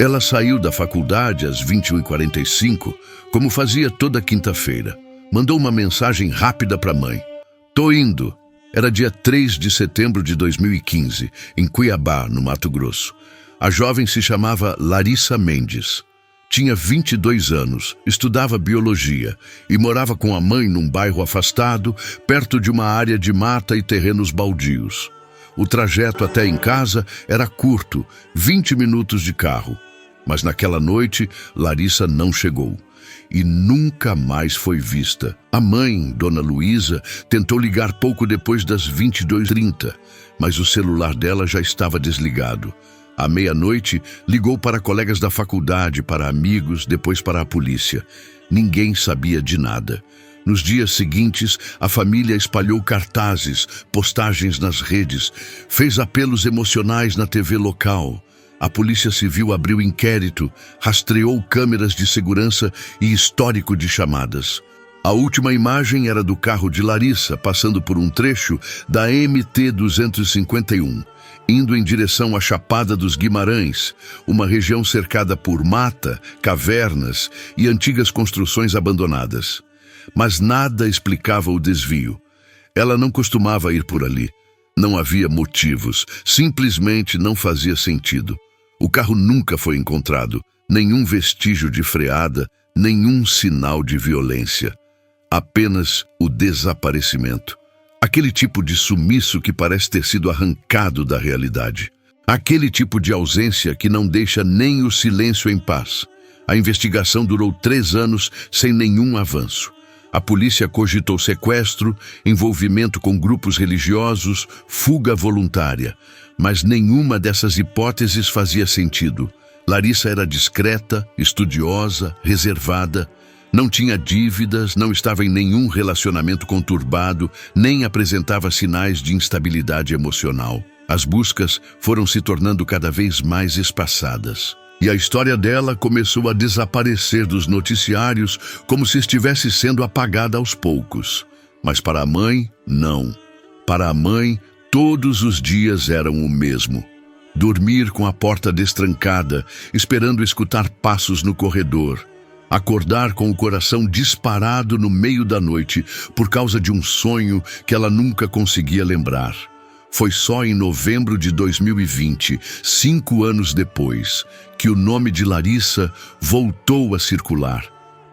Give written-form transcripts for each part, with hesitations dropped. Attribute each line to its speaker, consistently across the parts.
Speaker 1: Ela saiu da faculdade às 21h45, como fazia toda quinta-feira. Mandou uma mensagem rápida para a mãe. "Tô indo." Era dia 3 de setembro de 2015, em Cuiabá, no Mato Grosso. A jovem se chamava Larissa Mendes. Tinha 22 anos, estudava biologia e morava com a mãe num bairro afastado, perto de uma área de mata e terrenos baldios. O trajeto até em casa era curto, 20 minutos de carro. Mas naquela noite, Larissa não chegou e nunca mais foi vista. A mãe, Dona Luísa, tentou ligar pouco depois das 22h30, mas o celular dela já estava desligado. À meia-noite, ligou para colegas da faculdade, para amigos, depois para a polícia. Ninguém sabia de nada. Nos dias seguintes, a família espalhou cartazes, postagens nas redes, fez apelos emocionais na TV local. A Polícia Civil abriu inquérito, rastreou câmeras de segurança e histórico de chamadas. A última imagem era do carro de Larissa, passando por um trecho da MT-251, indo em direção à Chapada dos Guimarães, uma região cercada por mata, cavernas e antigas construções abandonadas. Mas nada explicava o desvio. Ela não costumava ir por ali. Não havia motivos, simplesmente não fazia sentido. O carro nunca foi encontrado, nenhum vestígio de freada, nenhum sinal de violência. Apenas o desaparecimento. Aquele tipo de sumiço que parece ter sido arrancado da realidade. Aquele tipo de ausência que não deixa nem o silêncio em paz. A investigação durou 3 anos sem nenhum avanço. A polícia cogitou sequestro, envolvimento com grupos religiosos, fuga voluntária. Mas nenhuma dessas hipóteses fazia sentido. Larissa era discreta, estudiosa, reservada. Não tinha dívidas, não estava em nenhum relacionamento conturbado, nem apresentava sinais de instabilidade emocional. As buscas foram se tornando cada vez mais espaçadas. E a história dela começou a desaparecer dos noticiários como se estivesse sendo apagada aos poucos. Mas para a mãe, não. Para a mãe, todos os dias eram o mesmo. Dormir com a porta destrancada, esperando escutar passos no corredor. Acordar com o coração disparado no meio da noite por causa de um sonho que ela nunca conseguia lembrar. Foi só em novembro de 2020, 5 anos depois, que o nome de Larissa voltou a circular.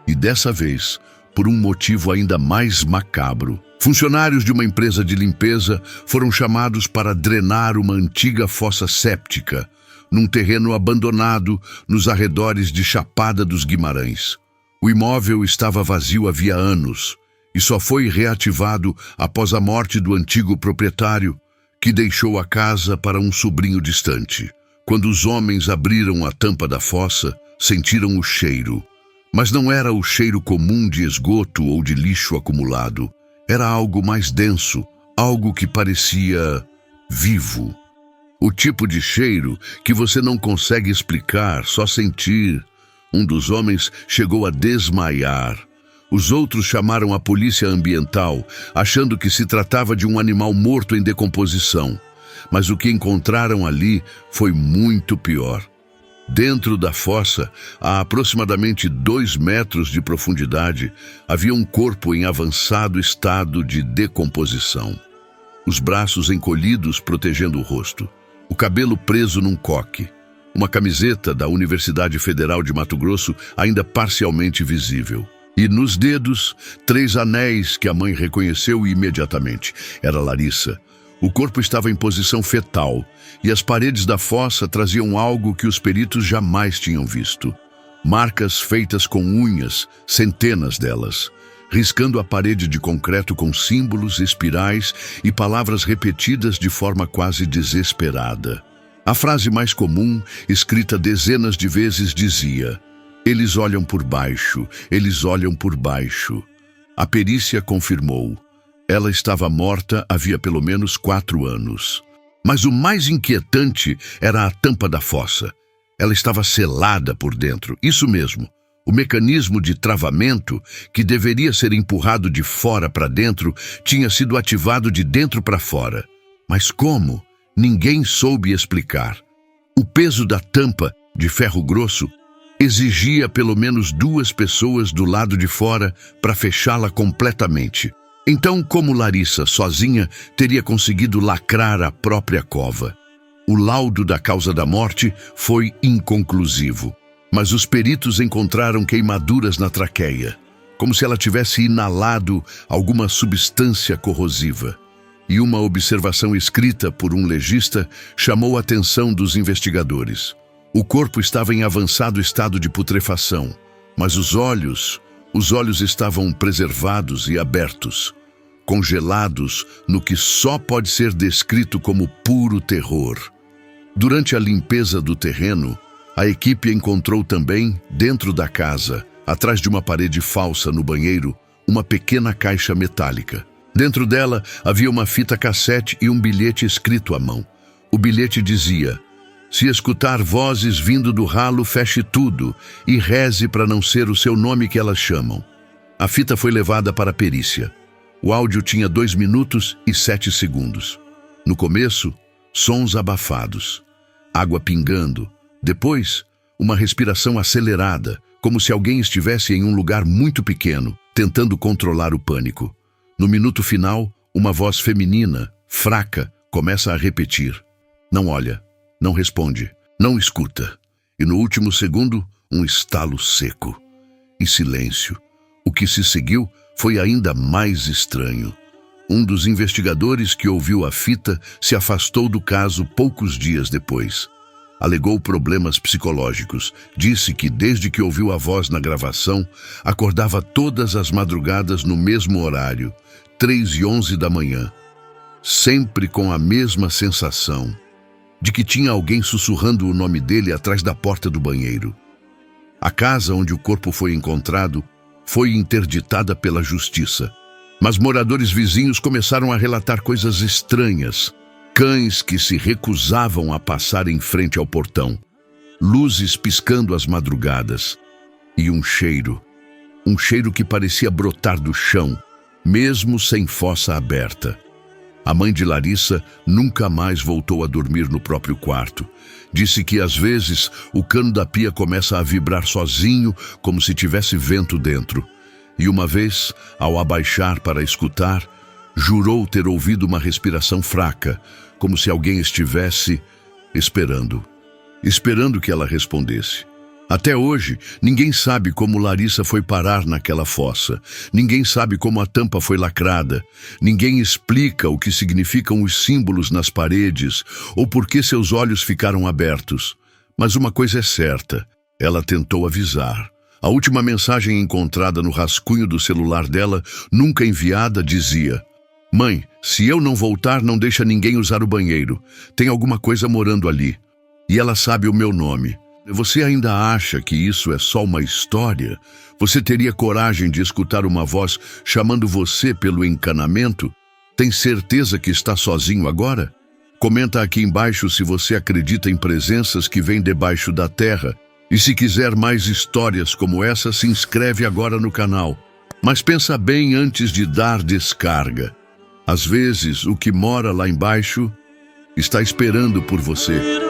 Speaker 1: E dessa vez, por um motivo ainda mais macabro. Funcionários de uma empresa de limpeza foram chamados para drenar uma antiga fossa séptica, num terreno abandonado nos arredores de Chapada dos Guimarães. O imóvel estava vazio havia anos e só foi reativado após a morte do antigo proprietário, que deixou a casa para um sobrinho distante. Quando os homens abriram a tampa da fossa, sentiram o cheiro. Mas não era o cheiro comum de esgoto ou de lixo acumulado. Era algo mais denso, algo que parecia vivo. O tipo de cheiro que você não consegue explicar, só sentir. Um dos homens chegou a desmaiar. Os outros chamaram a polícia ambiental, achando que se tratava de um animal morto em decomposição. Mas o que encontraram ali foi muito pior. Dentro da fossa, a aproximadamente 2 metros de profundidade, havia um corpo em avançado estado de decomposição. Os braços encolhidos protegendo o rosto. O cabelo preso num coque. Uma camiseta da Universidade Federal de Mato Grosso ainda parcialmente visível. E nos dedos, 3 anéis que a mãe reconheceu imediatamente. Era Larissa. O corpo estava em posição fetal e as paredes da fossa traziam algo que os peritos jamais tinham visto. Marcas feitas com unhas, centenas delas, riscando a parede de concreto com símbolos, espirais e palavras repetidas de forma quase desesperada. A frase mais comum, escrita dezenas de vezes, dizia: "Eles olham por baixo, eles olham por baixo." A perícia confirmou. Ela estava morta havia pelo menos 4 anos. Mas o mais inquietante era a tampa da fossa. Ela estava selada por dentro, isso mesmo. O mecanismo de travamento, que deveria ser empurrado de fora para dentro, tinha sido ativado de dentro para fora. Mas como? Ninguém soube explicar. O peso da tampa de ferro grosso, exigia pelo menos 2 pessoas do lado de fora para fechá-la completamente. Então, como Larissa, sozinha, teria conseguido lacrar a própria cova? O laudo da causa da morte foi inconclusivo, mas os peritos encontraram queimaduras na traqueia, como se ela tivesse inalado alguma substância corrosiva. E uma observação escrita por um legista chamou a atenção dos investigadores. O corpo estava em avançado estado de putrefação, mas os olhos estavam preservados e abertos, congelados no que só pode ser descrito como puro terror. Durante a limpeza do terreno, a equipe encontrou também, dentro da casa, atrás de uma parede falsa no banheiro, uma pequena caixa metálica. Dentro dela havia uma fita cassete e um bilhete escrito à mão. O bilhete dizia: "Se escutar vozes vindo do ralo, feche tudo e reze para não ser o seu nome que elas chamam." A fita foi levada para a perícia. O áudio tinha 2 minutos e 7 segundos. No começo, sons abafados, água pingando. Depois, uma respiração acelerada, como se alguém estivesse em um lugar muito pequeno, tentando controlar o pânico. No minuto final, uma voz feminina, fraca, começa a repetir: "Não olha, não responde, não escuta." E no último segundo, um estalo seco. E silêncio. O que se seguiu foi ainda mais estranho. Um dos investigadores que ouviu a fita se afastou do caso poucos dias depois. Alegou problemas psicológicos. Disse que desde que ouviu a voz na gravação, acordava todas as madrugadas no mesmo horário, 3h11 da manhã, sempre com a mesma sensação de que tinha alguém sussurrando o nome dele atrás da porta do banheiro. A casa onde o corpo foi encontrado foi interditada pela justiça, mas moradores vizinhos começaram a relatar coisas estranhas. Cães que se recusavam a passar em frente ao portão, luzes piscando às madrugadas e um cheiro que parecia brotar do chão, mesmo sem fossa aberta. A mãe de Larissa nunca mais voltou a dormir no próprio quarto. Disse que às vezes o cano da pia começa a vibrar sozinho, como se tivesse vento dentro. E uma vez, ao abaixar para escutar, jurou ter ouvido uma respiração fraca, como se alguém estivesse esperando que ela respondesse. Até hoje, ninguém sabe como Larissa foi parar naquela fossa. Ninguém sabe como a tampa foi lacrada. Ninguém explica o que significam os símbolos nas paredes ou por que seus olhos ficaram abertos. Mas uma coisa é certa, ela tentou avisar. A última mensagem encontrada no rascunho do celular dela, nunca enviada, dizia: "Mãe, se eu não voltar, não deixa ninguém usar o banheiro. Tem alguma coisa morando ali. E ela sabe o meu nome." Você ainda acha que isso é só uma história? Você teria coragem de escutar uma voz chamando você pelo encanamento? Tem certeza que está sozinho agora? Comenta aqui embaixo se você acredita em presenças que vêm debaixo da terra. E se quiser mais histórias como essa, se inscreve agora no canal. Mas pensa bem antes de dar descarga. Às vezes, o que mora lá embaixo está esperando por você.